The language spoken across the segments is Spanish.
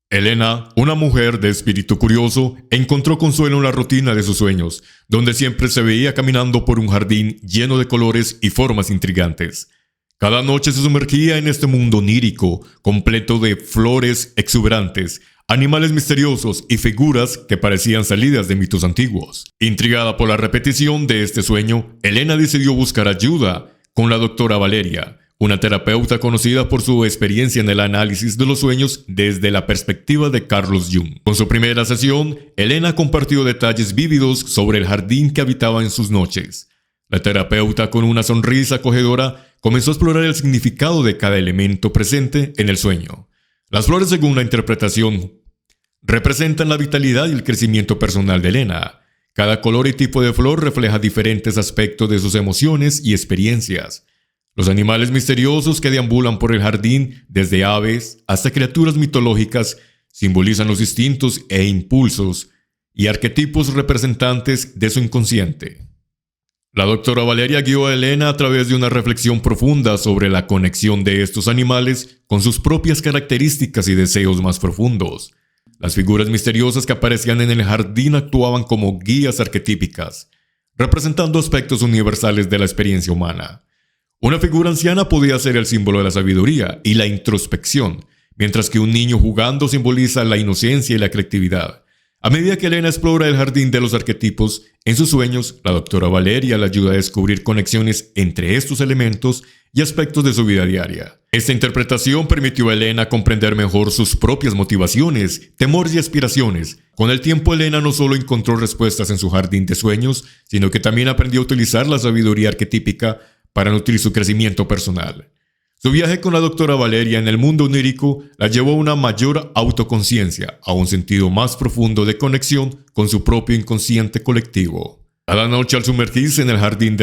Elena, una mujer de espíritu curioso, encontró consuelo en la rutina de sus sueños, donde siempre se veía caminando por un jardín lleno de colores y formas intrigantes. Cada noche se sumergía en este mundo onírico, completo de flores exuberantes, animales misteriosos y figuras que parecían salidas de mitos antiguos. Intrigada por la repetición de este sueño, Elena decidió buscar ayuda con la doctora Valeria, una terapeuta conocida por su experiencia en el análisis de los sueños desde la perspectiva de Carlos Jung. Con su primera sesión, Elena compartió detalles vívidos sobre el jardín que habitaba en sus noches. La terapeuta, con una sonrisa acogedora, comenzó a explorar el significado de cada elemento presente en el sueño. Las flores, según la interpretación, representan la vitalidad y el crecimiento personal de Elena. Cada color y tipo de flor refleja diferentes aspectos de sus emociones y experiencias. Los animales misteriosos que deambulan por el jardín, desde aves hasta criaturas mitológicas, simbolizan los instintos e impulsos y arquetipos representantes de su inconsciente. La doctora Valeria guió a Elena a través de una reflexión profunda sobre la conexión de estos animales con sus propias características y deseos más profundos. Las figuras misteriosas que aparecían en el jardín actuaban como guías arquetípicas, representando aspectos universales de la experiencia humana. Una figura anciana podía ser el símbolo de la sabiduría y la introspección, mientras que un niño jugando simboliza la inocencia y la creatividad. A medida que Elena explora el jardín de los arquetipos, en sus sueños, la doctora Valeria le ayuda a descubrir conexiones entre estos elementos y aspectos de su vida diaria. Esta interpretación permitió a Elena comprender mejor sus propias motivaciones, temores y aspiraciones. Con el tiempo, Elena no solo encontró respuestas en su jardín de sueños, sino que también aprendió a utilizar la sabiduría arquetípica para nutrir su crecimiento personal. Su viaje con la doctora Valeria en el mundo onírico la llevó a una mayor autoconciencia, a un sentido más profundo de conexión con su propio inconsciente colectivo. Cada noche al sumergirse en el jardín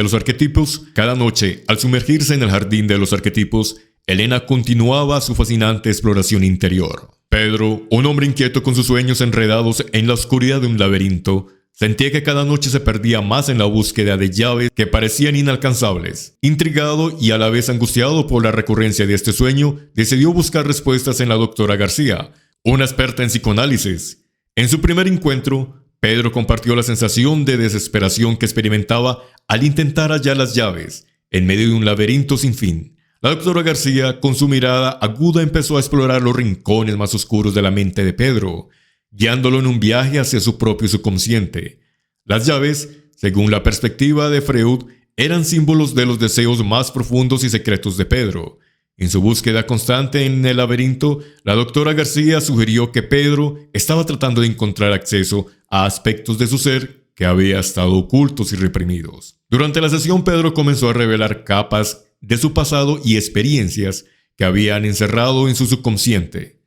de los arquetipos, Elena continuaba su fascinante exploración interior. Pedro, un hombre inquieto con sus sueños enredados en la oscuridad de un laberinto, sentía que cada noche se perdía más en la búsqueda de llaves que parecían inalcanzables. Intrigado y a la vez angustiado por la recurrencia de este sueño, decidió buscar respuestas en la doctora García, una experta en psicoanálisis. En su primer encuentro, Pedro compartió la sensación de desesperación que experimentaba al intentar hallar las llaves, en medio de un laberinto sin fin. La doctora García, con su mirada aguda, empezó a explorar los rincones más oscuros de la mente de Pedro, guiándolo en un viaje hacia su propio subconsciente. Las llaves, según la perspectiva de Freud, eran símbolos de los deseos más profundos y secretos de Pedro. En su búsqueda constante en el laberinto, la doctora García sugirió que Pedro estaba tratando de encontrar acceso a aspectos de su ser que había estado ocultos y reprimidos. Durante la sesión, Pedro comenzó a revelar capas de su pasado y experiencias que habían encerrado en su subconsciente.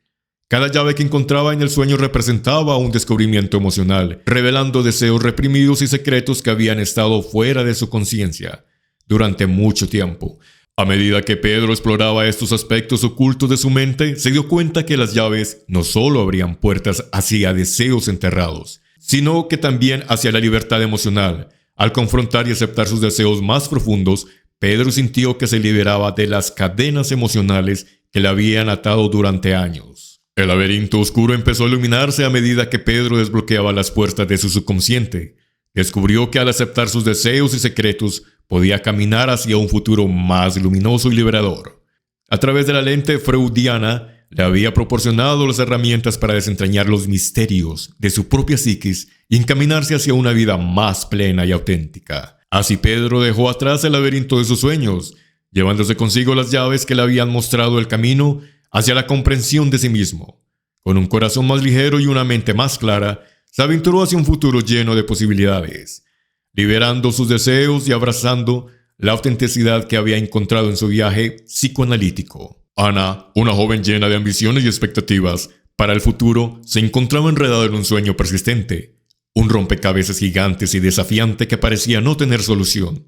Cada llave que encontraba en el sueño representaba un descubrimiento emocional, revelando deseos reprimidos y secretos que habían estado fuera de su conciencia durante mucho tiempo. A medida que Pedro exploraba estos aspectos ocultos de su mente, se dio cuenta que las llaves no solo abrían puertas hacia deseos enterrados, sino que también hacia la libertad emocional. Al confrontar y aceptar sus deseos más profundos, Pedro sintió que se liberaba de las cadenas emocionales que le habían atado durante años. El laberinto oscuro empezó a iluminarse a medida que Pedro desbloqueaba las puertas de su subconsciente. Descubrió que al aceptar sus deseos y secretos, podía caminar hacia un futuro más luminoso y liberador. A través de la lente freudiana, le había proporcionado las herramientas para desentrañar los misterios de su propia psiquis y encaminarse hacia una vida más plena y auténtica. Así Pedro dejó atrás el laberinto de sus sueños, llevándose consigo las llaves que le habían mostrado el camino hacia la comprensión de sí mismo. Con un corazón más ligero y una mente más clara, se aventuró hacia un futuro lleno de posibilidades, liberando sus deseos y abrazando la autenticidad que había encontrado en su viaje psicoanalítico. Ana, una joven llena de ambiciones y expectativas para el futuro, se encontraba enredada en un sueño persistente, un rompecabezas gigante y desafiante que parecía no tener solución.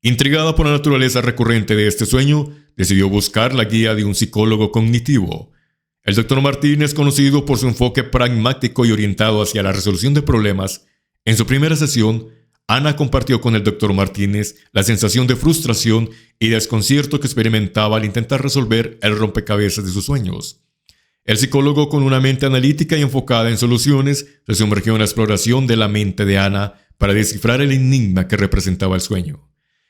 Intrigada por la naturaleza recurrente de este sueño, decidió buscar la guía de un psicólogo cognitivo. El Dr. Martínez, conocido por su enfoque pragmático y orientado hacia la resolución de problemas, en su primera sesión, Ana compartió con el Dr. Martínez la sensación de frustración y desconcierto que experimentaba al intentar resolver el rompecabezas de sus sueños. El psicólogo, con una mente analítica y enfocada en soluciones, se sumergió en la exploración de la mente de Ana para descifrar el enigma que representaba el sueño.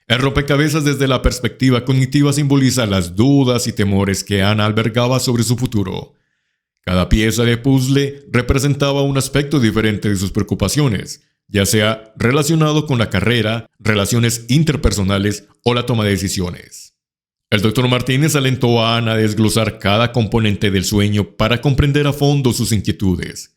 El rompecabezas desde la perspectiva cognitiva simboliza las dudas y temores que Ana albergaba sobre su futuro. Cada pieza de puzzle representaba un aspecto diferente de sus preocupaciones, ya sea relacionado con la carrera, relaciones interpersonales o la toma de decisiones. El Dr. Martínez alentó a Ana a desglosar cada componente del sueño para comprender a fondo sus inquietudes.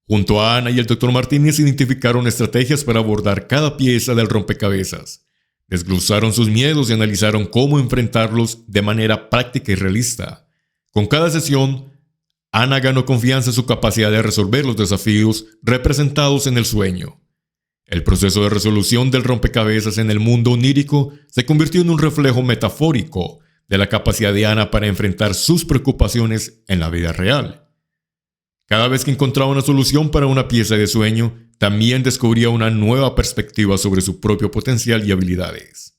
Junto a Ana y el Dr. Martínez identificaron estrategias para abordar cada pieza del rompecabezas. Desglosaron sus miedos y analizaron cómo enfrentarlos de manera práctica y realista. Con cada sesión, Ana ganó confianza en su capacidad de resolver los desafíos representados en el sueño. El proceso de resolución del rompecabezas en el mundo onírico se convirtió en un reflejo metafórico de la capacidad de Ana para enfrentar sus preocupaciones en la vida real. Cada vez que encontraba una solución para una pieza de sueño, también descubría una nueva perspectiva sobre su propio potencial y habilidades.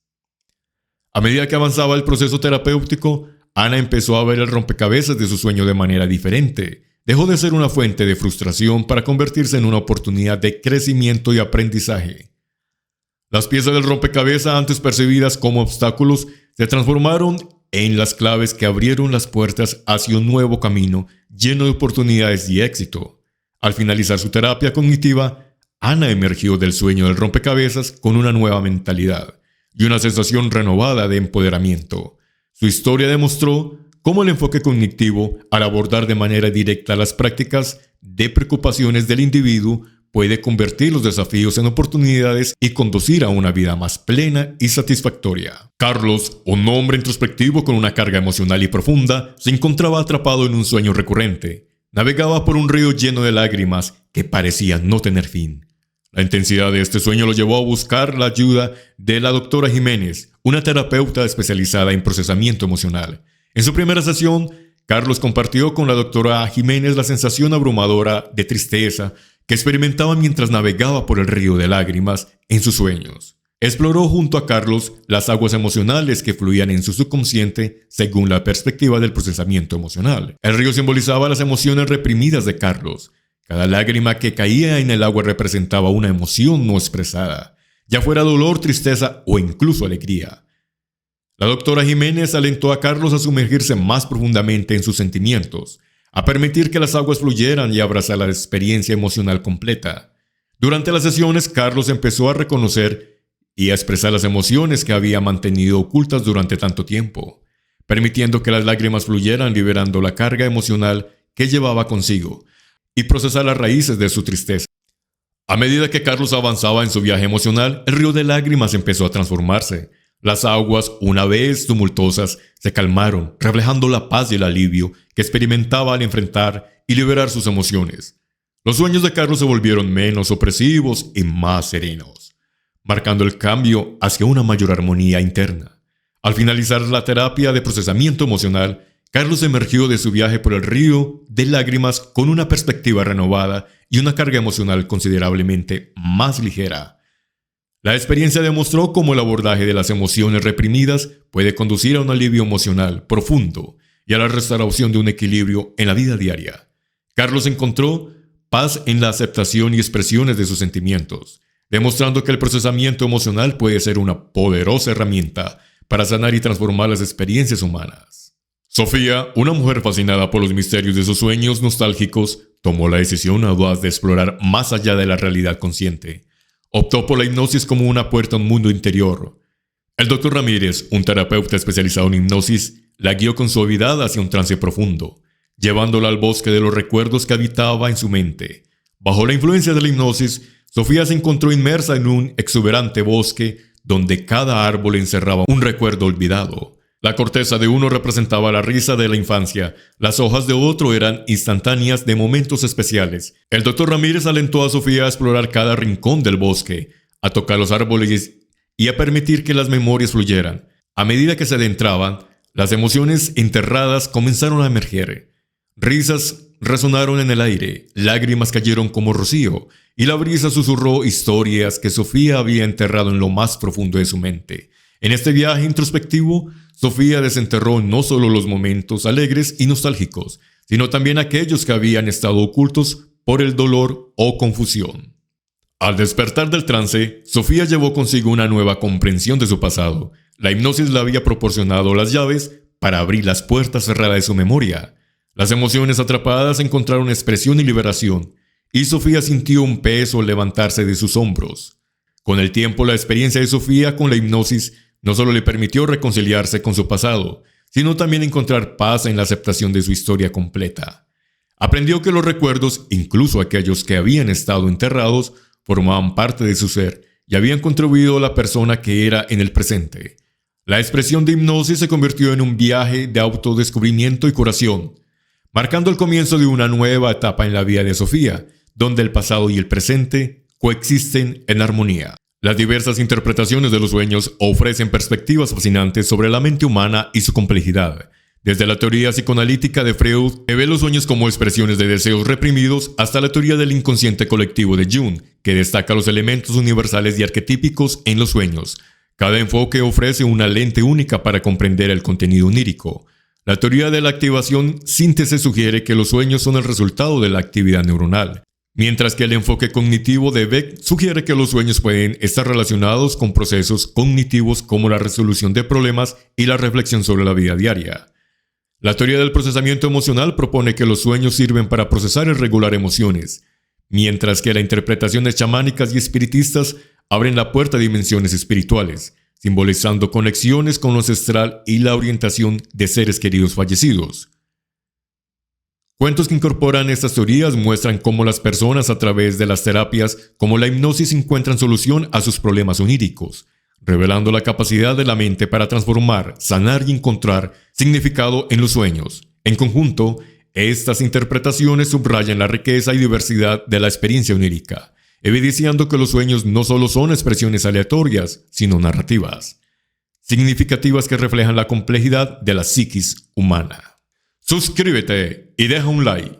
A medida que avanzaba el proceso terapéutico, Ana empezó a ver el rompecabezas de su sueño de manera diferente. Dejó de ser una fuente de frustración para convertirse en una oportunidad de crecimiento y aprendizaje. Las piezas del rompecabezas, antes percibidas como obstáculos, se transformaron en las claves que abrieron las puertas hacia un nuevo camino lleno de oportunidades y éxito. Al finalizar su terapia cognitiva, Ana emergió del sueño del rompecabezas con una nueva mentalidad y una sensación renovada de empoderamiento. Su historia demostró cómo el enfoque cognitivo, al abordar de manera directa las prácticas de preocupaciones del individuo, puede convertir los desafíos en oportunidades y conducir a una vida más plena y satisfactoria. Carlos, un hombre introspectivo con una carga emocional y profunda, se encontraba atrapado en un sueño recurrente. Navegaba por un río lleno de lágrimas que parecían no tener fin. La intensidad de este sueño lo llevó a buscar la ayuda de la doctora Jiménez, una terapeuta especializada en procesamiento emocional. En su primera sesión, Carlos compartió con la doctora Jiménez la sensación abrumadora de tristeza que experimentaba mientras navegaba por el río de lágrimas en sus sueños. Exploró junto a Carlos las aguas emocionales que fluían en su subconsciente según la perspectiva del procesamiento emocional. El río simbolizaba las emociones reprimidas de Carlos. Cada lágrima que caía en el agua representaba una emoción no expresada, ya fuera dolor, tristeza o incluso alegría. La doctora Jiménez alentó a Carlos a sumergirse más profundamente en sus sentimientos, a permitir que las aguas fluyeran y abrazar la experiencia emocional completa. Durante las sesiones, Carlos empezó a reconocer y a expresar las emociones que había mantenido ocultas durante tanto tiempo, permitiendo que las lágrimas fluyeran, liberando la carga emocional que llevaba consigo y procesar las raíces de su tristeza. A medida que Carlos avanzaba en su viaje emocional, el río de lágrimas empezó a transformarse. Las aguas, una vez tumultuosas, se calmaron, reflejando la paz y el alivio que experimentaba al enfrentar y liberar sus emociones. Los sueños de Carlos se volvieron menos opresivos y más serenos, marcando el cambio hacia una mayor armonía interna. Al finalizar la terapia de procesamiento emocional, Carlos emergió de su viaje por el río de lágrimas con una perspectiva renovada y una carga emocional considerablemente más ligera. La experiencia demostró cómo el abordaje de las emociones reprimidas puede conducir a un alivio emocional profundo y a la restauración de un equilibrio en la vida diaria. Carlos encontró paz en la aceptación y expresiones de sus sentimientos, demostrando que el procesamiento emocional puede ser una poderosa herramienta para sanar y transformar las experiencias humanas. Sofía, una mujer fascinada por los misterios de sus sueños nostálgicos, tomó la decisión audaz de explorar más allá de la realidad consciente. Optó por la hipnosis como una puerta a un mundo interior. El Dr. Ramírez, un terapeuta especializado en hipnosis, la guió con suavidad hacia un trance profundo, llevándola al bosque de los recuerdos que habitaba en su mente. Bajo la influencia de la hipnosis, Sofía se encontró inmersa en un exuberante bosque donde cada árbol encerraba un recuerdo olvidado. La corteza de uno representaba la risa de la infancia, las hojas de otro eran instantáneas de momentos especiales. El Dr. Ramírez alentó a Sofía a explorar cada rincón del bosque, a tocar los árboles y a permitir que las memorias fluyeran. A medida que se adentraban, las emociones enterradas comenzaron a emerger. Risas resonaron en el aire, lágrimas cayeron como rocío, y la brisa susurró historias que Sofía había enterrado en lo más profundo de su mente. En este viaje introspectivo, Sofía desenterró no solo los momentos alegres y nostálgicos, sino también aquellos que habían estado ocultos por el dolor o confusión. Al despertar del trance, Sofía llevó consigo una nueva comprensión de su pasado. La hipnosis le había proporcionado las llaves para abrir las puertas cerradas de su memoria. Las emociones atrapadas encontraron expresión y liberación, y Sofía sintió un peso al levantarse de sus hombros. Con el tiempo, la experiencia de Sofía con la hipnosis no solo le permitió reconciliarse con su pasado, sino también encontrar paz en la aceptación de su historia completa. Aprendió que los recuerdos, incluso aquellos que habían estado enterrados, formaban parte de su ser y habían contribuido a la persona que era en el presente. La expresión de hipnosis se convirtió en un viaje de autodescubrimiento y curación, marcando el comienzo de una nueva etapa en la vida de Sofía, donde el pasado y el presente coexisten en armonía. Las diversas interpretaciones de los sueños ofrecen perspectivas fascinantes sobre la mente humana y su complejidad. Desde la teoría psicoanalítica de Freud, que ve los sueños como expresiones de deseos reprimidos, hasta la teoría del inconsciente colectivo de Jung, que destaca los elementos universales y arquetípicos en los sueños. Cada enfoque ofrece una lente única para comprender el contenido onírico. La teoría de la activación síntesis sugiere que los sueños son el resultado de la actividad neuronal, mientras que el enfoque cognitivo de Beck sugiere que los sueños pueden estar relacionados con procesos cognitivos como la resolución de problemas y la reflexión sobre la vida diaria. La teoría del procesamiento emocional propone que los sueños sirven para procesar y regular emociones, mientras que las interpretaciones chamánicas y espiritistas abren la puerta a dimensiones espirituales, simbolizando conexiones con lo ancestral y la orientación de seres queridos fallecidos. Cuentos que incorporan estas teorías muestran cómo las personas a través de las terapias como la hipnosis encuentran solución a sus problemas oníricos, revelando la capacidad de la mente para transformar, sanar y encontrar significado en los sueños. En conjunto, estas interpretaciones subrayan la riqueza y diversidad de la experiencia onírica, evidenciando que los sueños no solo son expresiones aleatorias, sino narrativas significativas que reflejan la complejidad de la psiquis humana. Suscríbete y deja un like.